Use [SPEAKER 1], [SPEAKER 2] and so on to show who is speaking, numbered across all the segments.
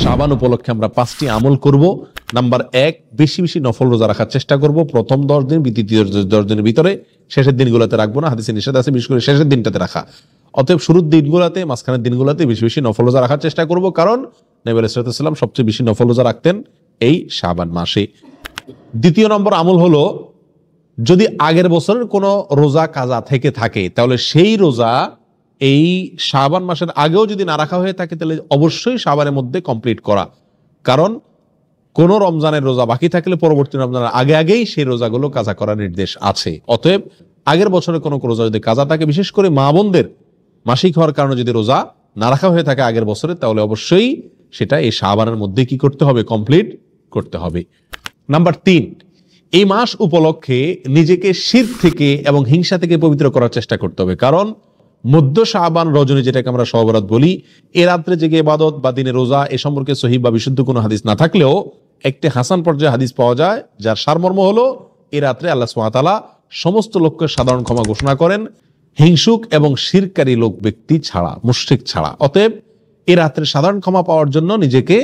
[SPEAKER 1] শাবান উপলক্ষে আমরা 5টি আমল করব। নাম্বার 1, বেশি বেশি নফল রোজা রাখার চেষ্টা করব। প্রথম 10 দিন, দ্বিতীয় 10 দিনের ভিতরে, শেষের দিনগুলোতে রাখবো না, হাদিসে নিষেধ আছে বিশেষ করে শেষের দিনটাতে রাখা। অতএব শুরুর দিনগুলোতে, মাঝখানের দিনগুলোতে বেশি বেশি নফল রোজা রাখার চেষ্টা করব, কারণ নবী আলাইহিস সালাম সবচেয়ে বেশি নফল রোজা রাখতেন এই শাবান মাসে। দ্বিতীয় নম্বর আমল হলো, যদি আগের বছরের কোনো রোজা কাজা থেকে থাকে তাহলে সেই রোজা এই শাবান মাসের আগেও যদি না রাখা হয়ে থাকে তাহলে অবশ্যই শাবানের মধ্যে কমপ্লিট করা। কারণ কোন রমজানের রোজা বাকি থাকলে পরবর্তী রমজানের আগে আগেই সেই রোজাগুলো কাজা করার নির্দেশ আছে। অতএব আগের বছরে কোনো রোজা যদি কাজা থাকে, বিশেষ করে মা বোনদের মাসিক হওয়ার কারণে যদি রোজা না রাখা হয়ে থাকে আগের বছরে, তাহলে অবশ্যই সেটা এই শাবানের মধ্যে কি করতে হবে? কমপ্লিট করতে হবে। নাম্বার 3, এই মাস উপলক্ষে নিজেকে শিরক থেকে এবং হিংসা থেকে পবিত্র করার চেষ্টা করতে হবে। কারণ মধ্য শাবান রজনী, যেটাকে আমরা শবে বরাত বলি, এ রাত্রে জেগে ইবাদত বা দিনে রোজা, এ সম্পর্কে সহিহ বা বিশুদ্ধ কোনো হাদিস না থাকলেও একটি হাসান পর্যায়ে হাদিস পাওয়া যায়, যার সারমর্ম হলো এ রাত্রে আল্লাহ সুবহানাহু ওয়া তাআলা সমস্ত লোককে সাধারণ ক্ষমা ঘোষণা করেন, হিংসুক এবং শিরকারী লোক ব্যক্তি ছাড়া, মুশরিক ছাড়া। অতএব এ রাত্রে সাধারণ ক্ষমা পাওয়ার জন্য নিজেকে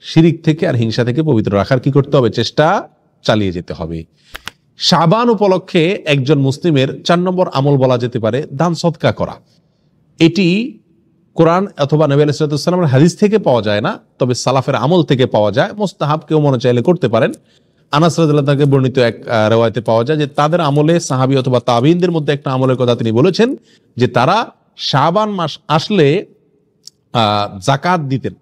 [SPEAKER 1] শিরিক থেকে আর হিংসা থেকে পবিত্র রাখার কি করতে হবে? চেষ্টা চালিয়ে যেতে হবে। শাবান উপলক্ষে একজন মুসলিমের 4 নম্বর আমল বলা যেতে পারে দান সদকা করা। এটি কোরআন অথবা নবী আলাইহিস সালামের হাদিস থেকে পাওয়া যায় না, তবে সালাফের আমল থেকে পাওয়া যায়। মুস্তাহাব, কেউ মনে চাইলে করতে পারেন। আনাস রাদিয়াল্লাহু তাআলা বর্ণিত এক riwayate পাওয়া যায় যে তাদের আমলে, সাহাবী অথবা তাবিঈনদের মধ্যে একটা আমলের কথা তিনি বলেছেন যে তারা শাবান মাস আসলে যাকাত দিতেন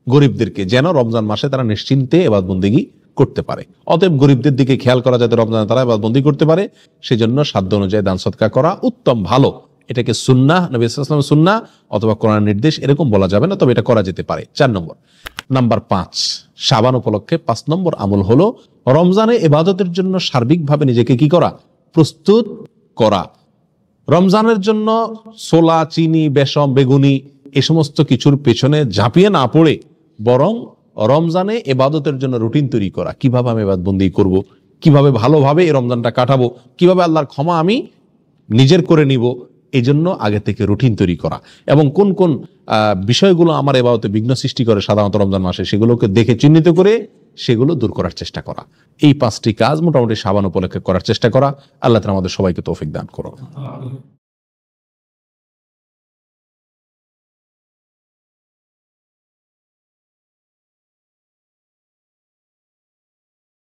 [SPEAKER 1] গরিবদেরকে, যেন রমজান মাসে তারা নিশ্চিন্তে ইবাদত বন্দেগী করতে পারে। অতএব গরিবদের দিকে খেয়াল করা, যাতে রমজানে তারা ইবাদত বন্দেগী করতে পারে, সেজন্য সাধ্য অনুযায়ী দান সদকা করা উত্তম, ভালো। এটাকে সুন্নাহ, নবী সাল্লাল্লাহু আলাইহি ওয়াসাল্লামের সুন্নাহ অথবা কোরআনের নির্দেশ এরকম বলা যাবে না, তবে এটা করা যেতে পারে। 4 নম্বর। নাম্বার 5, শাবান উপলক্ষে 5 নম্বর আমল হলো রমজানে ইবাদতের জন্য সার্বিকভাবে নিজেকে কি করা? প্রস্তুত করা। রমজানের জন্য ছোলা, চিনি, বেসম, বেগুনি এ সমস্ত কিছুর পেছনে ঝাঁপিয়ে না পড়ে বরং রমজানে ইবাদতের জন্য রুটিন তৈরি করা। কিভাবে আমি ইবাদত বন্দেগী করব, কিভাবে ভালোভাবে এই রমজানটা কাটাবো, কিভাবে আল্লাহর ক্ষমা আমি নিজের করে নিব, এই জন্য আগে থেকে রুটিন তৈরি করা। এবং কোন কোন বিষয়গুলো আমার ইবাদতে বিঘ্ন সৃষ্টি করে সাধারণত রমজান মাসে, সেগুলোকে দেখে চিহ্নিত করে সেগুলো দূর করার চেষ্টা করা। এই 5টি কাজ মোটামুটি শাবান উপলক্ষে করার চেষ্টা করা। আল্লাহ তাআলা আমাদের সবাইকে তৌফিক দান করুন।